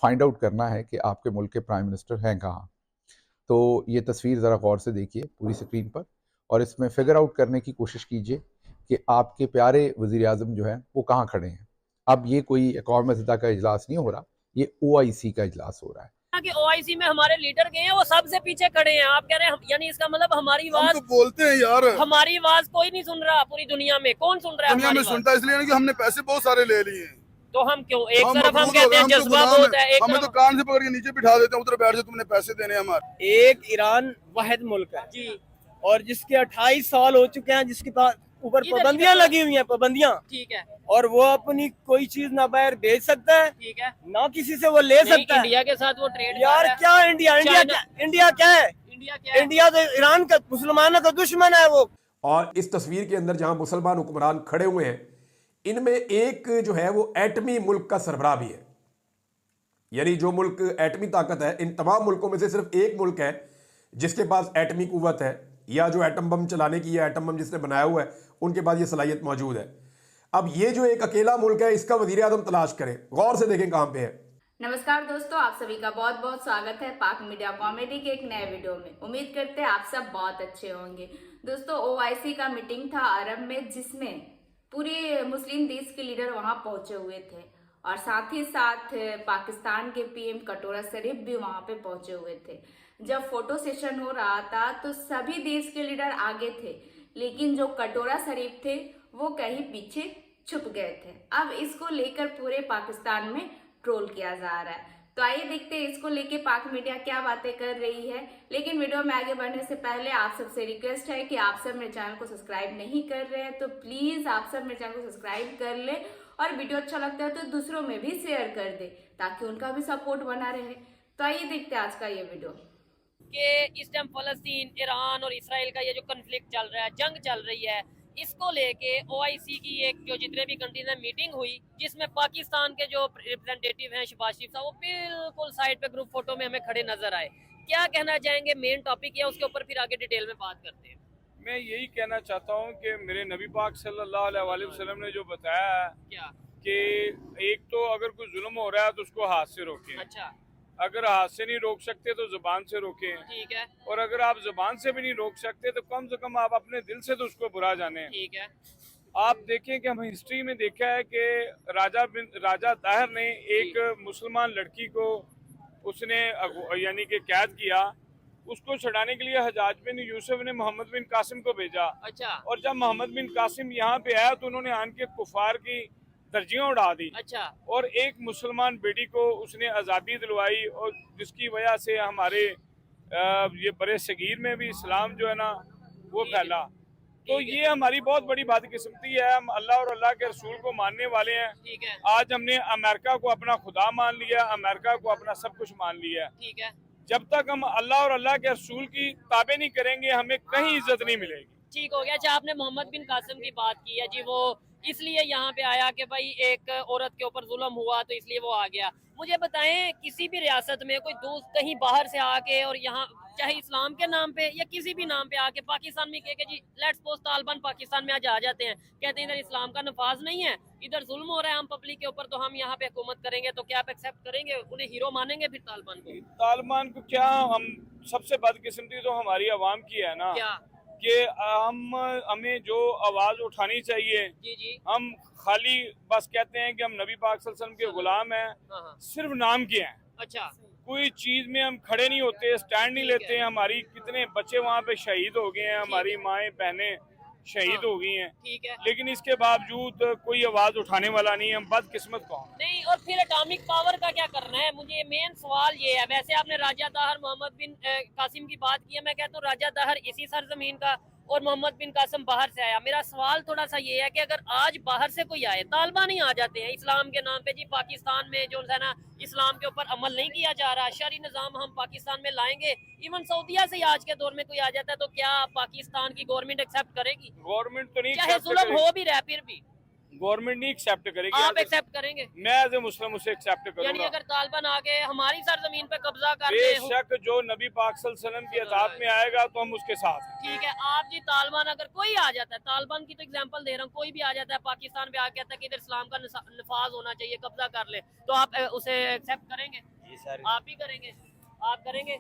Find out करना है कि आपके मुल्क के प्राइम मिनिस्टर हैं कहाँ। तो ये तस्वीर ज़रा गौर से देखिए पूरी स्क्रीन पर, और इसमें फिगर आउट करने की कोशिश कीजिए कि आपके प्यारे वज़ीर आज़म जो हैं वो कहाँ खड़े हैं। अब ये कोई कौम मुत्तहिदा का इजलास नहीं हो रहा, ये OIC का इजलास हो रहा है कि OIC में हमारे लीडर गए हैं, वो सबसे पीछे खड़े हैं। आप कह रहे हैं यानी इसका मतलब हमारी आवाज तो बोलते हैं यार, हमारी आवाज कोई नहीं सुन रहा पूरी दुनिया में। कौन सुन रहा है? दुनिया में सुनता है इसलिए कि हमने पैसे बहुत सारे ले लिए हैं। तो हम क्यों एक तरफ हम मखरूज हो कहते गए, हैं हम तो जज्बा गुलाम बहुत हैं। है, एक हमें तो तरफ कान से पकड़ के नीचे बिठा देते हैं, उधर बैठ जाओ, तुमने पैसे देने हैं हमारे। एक ईरान वाहिद मुल्क है जी, और जिसके 28 साल हो चुके हैं, जिसके पास ऊपर इधर- पाबंदियां इधर- लगी हुई हैं, पाबंदियां, ठीक है, और वो अपनी कोई चीज ना बाहर बेच सकता है, ठीक है। ना किसी से वो ले नहीं, सकता है। इंडिया के साथ वो ट्रेड यार क्या इंडिया इंडिया चाइना- क्या इंडिया क्या है? इंडिया क्या है? इंडिया तो ईरान का, मुसलमानों का दुश्मन है वो। और इस तस्वीर के अंदर जहां मुसलमान हुक्मरान खड़े हुए हैं, इनमें एक जो है वो एटमी मुल्क का सरबराह भी है। यानी जो मुल्क एटमी ताकत है, इन तमाम मुल्कों में से सिर्फ एक मुल्क है जिसके पास एटमी कुव्वत है, या जो एटम बम चलाने की, या एटम बम जिसने बनाया हुआ है उनके पास ये सलाहियत मौजूद है। अब ये जो एक अकेला मुल्क है, इसका वजीर आज़म तलाश करें, गौर से देखें कहां पे है। नमस्कार दोस्तों, आप सभी का बहुत बहुत स्वागत है पाक मीडिया कॉमेडी के एक नए वीडियो में। उम्मीद करते हैं आप सब बहुत अच्छे होंगे। दोस्तों, OIC का मीटिंग था अरब में, जिसमें पूरे मुस्लिम देश के लीडर वहां पहुंचे हुए थे और साथ ही साथ पाकिस्तान के PM कटोरा शरीफ भी वहां पे पहुंचे हुए थे। जब फोटो सेशन हो रहा था तो सभी देश के लीडर आगे थे, लेकिन जो कटोरा शरीफ थे वो कहीं पीछे छुप गए थे। अब इसको लेकर पूरे पाकिस्तान में ट्रोल किया जा रहा है। तो आइए देखते हैं इसको लेके पाक मीडिया क्या बातें कर रही है। लेकिन वीडियो में आगे बढ़ने से पहले आप सबसे रिक्वेस्ट है कि आप सब मेरे चैनल को सब्सक्राइब नहीं कर रहे हैं तो प्लीज आप सब मेरे चैनल को सब्सक्राइब कर ले, और वीडियो अच्छा लगता है तो दूसरों में भी शेयर कर दे ताकि उनका भी सपोर्ट बना रहे। तो आइए देखते हैं आज का ये वीडियो। कि इस टाइम फलस्तीन, ईरान और इसराइल का ये जो कन्फ्लिक्ट चल रहा है, जंग चल रही है, इसको लेके OIC की एक जो जितने भी कंट्रीज में मीटिंग हुई, जिसमें पाकिस्तान के जो रिप्रेजेंटेटिव हैं शहबाज शरीफ साहब, वो बिल्कुल साइड पे ग्रुप फोटो में हमें खड़े नजर आए। क्या कहना चाहेंगे? मेन टॉपिक है, उसके ऊपर फिर आगे डिटेल में बात करते हैं। मैं यही कहना चाहता हूँ कि मेरे नबी पाक सल्लल्लाहु अलैहि वसल्लम ने जो बताया है क्या? कि एक तो अगर कोई जुल्म हो रहा है तो उसको हाथ से रोकें, अच्छा, अगर हाथ से नहीं रोक सकते तो जुबान से रोकें, ठीक है, और अगर आप जुबान से भी नहीं रोक सकते तो कम से कम आप अपने दिल से तो उसको बुरा जाने। ठीक है, आप देखें कि हम हिस्ट्री में देखा है कि राजा ताहिर ने एक मुसलमान लड़की को उसने यानी कि कैद किया, उसको छुड़ाने के लिए हजाज बिन यूसुफ ने मोहम्मद बिन कासिम को भेजा। अच्छा, और जब मोहम्मद बिन कासिम यहाँ पे आया तो उन्होंने आन के कुफार की दर्जियाँ उड़ा दी, अच्छा, और एक मुसलमान बेटी को उसने आज़ादी दिलवाई, और जिसकी वजह से हमारे ये बड़े सगीर में भी इस्लाम जो है ना वो फैला। तो ये हमारी बहुत बड़ी बदकिस्मती है, हम अल्लाह और अल्लाह के रसूल को मानने वाले हैं। ठीक है, आज हमने अमेरिका को अपना खुदा मान लिया, अमेरिका को अपना सब कुछ मान लिया। ठीक है, जब तक हम अल्लाह और अल्लाह के रसूल की ताबे नहीं करेंगे हमें कहीं इज्जत नहीं मिलेगी। ठीक हो गया। अच्छा, आपने मोहम्मद बिन कासिम की बात की है जी, वो इसलिए यहाँ पे आया कि भाई एक औरत के ऊपर जुल्म हुआ तो इसलिए वो आ गया। मुझे बताएं, किसी भी रियासत में कोई दोस्त कहीं बाहर से आके और यहाँ चाहे इस्लाम के नाम पे या किसी भी नाम पे आके पाकिस्तान में कहे कि जी लेट्स सपोज तालिबान पाकिस्तान में आज आ जाते हैं, कहते हैं इधर इस्लाम का नफाज नहीं है, इधर जुल्म हो रहा है हम पब्लिक के ऊपर, तो हम यहाँ पे हुकूमत करेंगे, तो क्या आप एक्सेप्ट करेंगे? उन्हें हीरो मानेंगे फिर तालिबान को? तालिबान को क्या, हम सबसे बदकिस्मती तो हमारी आवाम की है ना, क्या? कि हमें जो आवाज उठानी चाहिए, जी जी, हम खाली बस कहते हैं कि हम नबी पाक सल्लल्लाहु अलैहि वसल्लम के गुलाम हैं, हाँ हाँ, सिर्फ नाम के हैं। अच्छा, कोई चीज में हम खड़े नहीं होते, स्टैंड नहीं ठीक लेते है। हैं। हमारी कितने बच्चे वहाँ पे शहीद हो गए हैं, हमारी माएँ बहनें शहीद हाँ। हो गई हैं, ठीक है, लेकिन इसके बावजूद कोई आवाज उठाने वाला नहीं है। हम बदकिस्मत कौन? नहीं, और फिर एटॉमिक पावर का क्या करना है? मुझे मेन सवाल ये है। वैसे आपने राजा दाहर मोहम्मद बिन कासिम की बात की है, मैं कहता हूँ राजा दाहर इसी सरजमीन का और मोहम्मद बिन कासिम बाहर से आया। मेरा सवाल थोड़ा सा ये है कि अगर आज बाहर से कोई आए, तालिबान ही आ जाते हैं इस्लाम के नाम पे, जी पाकिस्तान में जो है ना इस्लाम के ऊपर अमल नहीं किया जा रहा, शरी निज़ाम हम पाकिस्तान में लाएंगे, इवन सऊदिया से आज के दौर में कोई आ जाता है, तो क्या पाकिस्तान की गवर्नमेंट एक्सेप्ट करेगी? गवर्नमेंट तो नहीं चाहे accept जुल्म करेगी। हो भी रहा है फिर भी। गवर्नमेंट नहीं एक्सेप्ट करेगी। आप एक्सेप्ट करेंगे? मैं एज ए मुस्लिम उसे एक्सेप्ट यानी करूंगा। अगर तालिबान आके हमारी सरजमीन पे कब्जा कर ले, बेशक जो नबी पाक सल्लल्लाहु अलैहि वसल्लम की अतात में आएगा तो हम उसके साथ हैं। ठीक है। आप जी तालिबान अगर कोई आ जाता है, तालिबान की तो एग्जांपल दे रहा हूँ, कोई भी आ जाता है पाकिस्तान पे आके कहता है कि इधर इस्लाम का नफाज होना चाहिए, कब्जा कर ले, तो आप उसे एक्सेप्ट करेंगे? जी सर। आप भी करेंगे? आप करेंगे?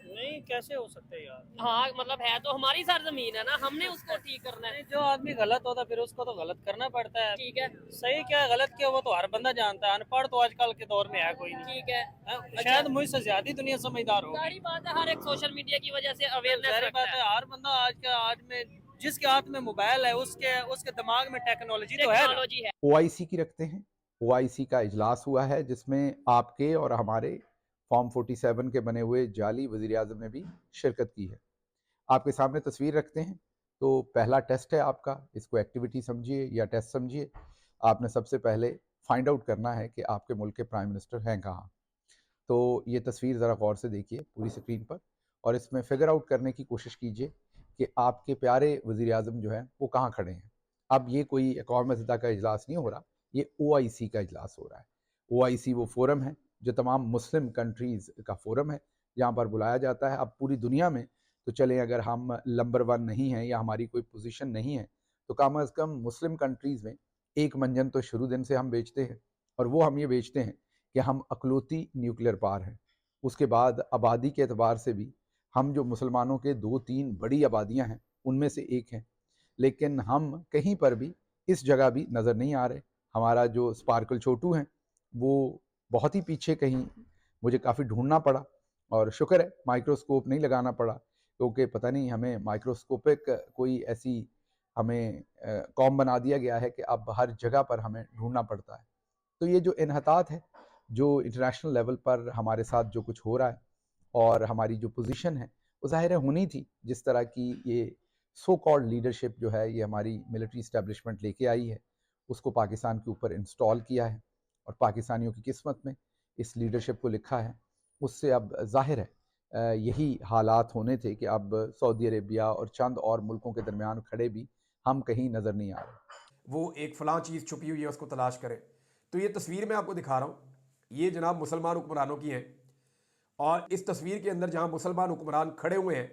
नहीं, कैसे हो सकते है यार? हाँ, मतलब है तो हमारी सरजमीन है ना, हमने उसको ठीक करना है। जो आदमी गलत होता फिर उसको तो गलत करना पड़ता है। ठीक है। सही क्या है गलत क्या वो तो हर बंदा जानता है, अनपढ़ तो आजकल के दौर में है कोई नहीं। ठीक है। शायद मुझसे ज्यादा दुनिया समझदार हो। सारी बात है, हर एक सोशल मीडिया की वजह से अवेयरनेस सारी रखता बात है, हर बंदा आज में जिसके हाथ में मोबाइल है उसके दिमाग में टेक्नोलॉजी तो है ना। टेक्नोलॉजी है। OIC की रखते हैं। OIC का इजलास हुआ है जिसमें आपके और हमारे फॉर्म 47 के बने हुए जाली वज़ीर आज़म ने भी शिरकत की है। आपके सामने तस्वीर रखते हैं। तो पहला टेस्ट है आपका, इसको एक्टिविटी समझिए या टेस्ट समझिए। आपने सबसे पहले फाइंड आउट करना है कि आपके मुल्क के प्राइम मिनिस्टर हैं कहाँ। तो ये तस्वीर ज़रा गौर से देखिए पूरी स्क्रीन पर, और इसमें फिगर आउट करने की कोशिश कीजिए कि आपके प्यारे वज़ीर आज़म जो हैं वो कहाँ खड़े हैं। अब ये कोई अक़वाम मुत्तहिदा का इजलास नहीं हो रहा, ये OIC का इजलास हो रहा है। OIC वो फोरम है जो तमाम मुस्लिम कंट्रीज़ का फोरम है, जहाँ पर बुलाया जाता है। अब पूरी दुनिया में तो चलें, अगर हम नंबर 1 नहीं हैं या हमारी कोई पोजीशन नहीं है, तो कम अज़ कम मुस्लिम कंट्रीज़ में एक मंजन तो शुरू दिन से हम बेचते हैं, और वो हम ये बेचते हैं कि हम अकलौती न्यूक्लियर पावर हैं। उसके बाद आबादी के एतबार से भी हम जो मुसलमानों के 2-3 बड़ी आबादियाँ हैं उनमें से एक हैं, लेकिन हम कहीं पर भी इस जगह भी नज़र नहीं आ रहे। हमारा जो स्पार्कल छोटू हैं वो बहुत ही पीछे, कहीं मुझे काफ़ी ढूंढना पड़ा, और शुक्र है माइक्रोस्कोप नहीं लगाना पड़ा, क्योंकि पता नहीं हमें माइक्रोस्कोपिक कोई ऐसी हमें कौम बना दिया गया है कि अब हर जगह पर हमें ढूंढना पड़ता है। तो ये जो इन्हतात है, जो इंटरनेशनल लेवल पर हमारे साथ जो कुछ हो रहा है और हमारी जो पोजीशन है, वो ज़ाहिर है होनी थी। जिस तरह की ये सो कॉल्ड लीडरशिप जो है, ये हमारी मिलिट्री इस्टेब्लिशमेंट लेके आई है, उसको पाकिस्तान के ऊपर इंस्टॉल किया है, और पाकिस्तानियों की किस्मत में इस लीडरशिप को लिखा है। उससे अब ज़ाहिर है यही हालात होने थे कि अब सऊदी अरेबिया और चंद और मुल्कों के दरमियान खड़े भी हम कहीं नज़र नहीं आ रहे। वो एक फ़लाँ चीज़ छुपी हुई है उसको तलाश करें। तो ये तस्वीर मैं आपको दिखा रहा हूँ, ये जनाब मुसलमान हुक्मरानों की हैं, और इस तस्वीर के अंदर जहाँ मुसलमान हुक्मरान खड़े हुए हैं,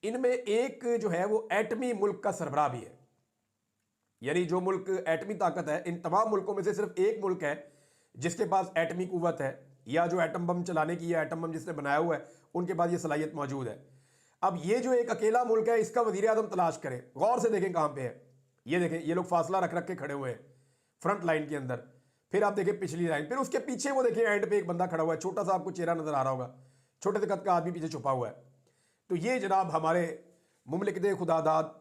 इनमें एक जो है वो एटमी मुल्क का सरबराह भी है। यानी जो मुल्क एटमी ताकत है, इन तमाम मुल्कों में से सिर्फ एक मुल्क है जिसके पास एटमी कुव्वत है, या जो एटम बम चलाने की, या एटम बम जिसने बनाया हुआ है उनके पास ये सलाहियत मौजूद है। अब ये जो एक अकेला मुल्क है, इसका वज़ीर आज़म तलाश करें। गौर से देखें कहाँ पे है। ये देखें, ये लोग फासला रख रख के खड़े हुए हैं फ्रंट लाइन के अंदर। फिर आप देखें पिछली लाइन, फिर उसके पीछे वो देखें एंड पे एक बंदा खड़ा हुआ है, छोटा सा आपको चेहरा नजर आ रहा होगा, छोटे से कद का आदमी पीछे छुपा हुआ है। तो ये जनाब हमारे मुमलिकत खुदादाद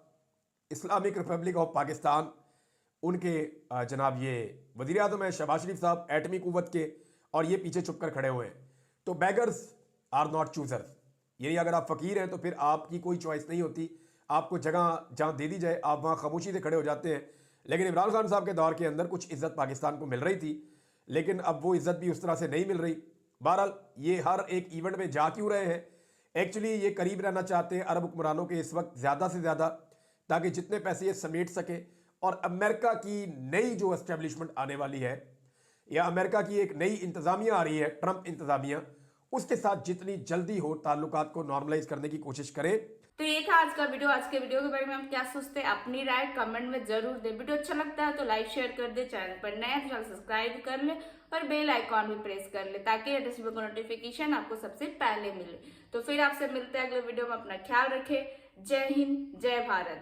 इस्लामिक रिपब्लिक ऑफ पाकिस्तान, उनके जनाब ये वज़ीर आज़म है शहबाज शरीफ साहब, एटमी कुव्वत के, और ये पीछे छुप कर खड़े हुए हैं। तो बेगर्स आर नॉट चूजर्स, यानी अगर आप फ़कीर हैं तो फिर आपकी कोई चॉइस नहीं होती, आपको जगह जहाँ दे दी जाए आप वहाँ खामोशी से खड़े हो जाते हैं। लेकिन इमरान खान साहब के दौर के अंदर कुछ इज़्ज़त पाकिस्तान को मिल रही थी, लेकिन अब वो इज़्ज़त भी उस तरह से नहीं मिल रही। बहरहाल ये हर एक इवेंट में जा क्यों रहे हैं, एक्चुअली ये करीब रहना चाहते हैं अरब हुक्मरानों के इस वक्त ज़्यादा से ज़्यादा, ताकि जितने पैसे ये समेट सकें, और अमेरिका की नई जो एस्टेब्लिशमेंट आने वाली है, या अमेरिका की एक नई इंतज़ामिया आ रही है, ट्रंप इंतज़ामिया, उसके साथ जितनी जल्दी हो ताल्लुकात को नॉर्मलाइज करने की कोशिश करें। तो ये था आज का वीडियो। आज के वीडियो के बारे में हम क्या सोचते हैं, अपनी राय कमेंट में जरूर दे। वीडियो अच्छा लगता है तो लाइक शेयर कर दे, चैनल पर नया तो चैनल सब्सक्राइब कर ले, और बेल आइकॉन भी प्रेस कर ले, ताकि रेसिपी को नोटिफिकेशन आपको सबसे पहले मिले। तो फिर आपसे मिलते हैं अगले वीडियो में। अपना ख्याल रखें। जय हिंद, जय भारत।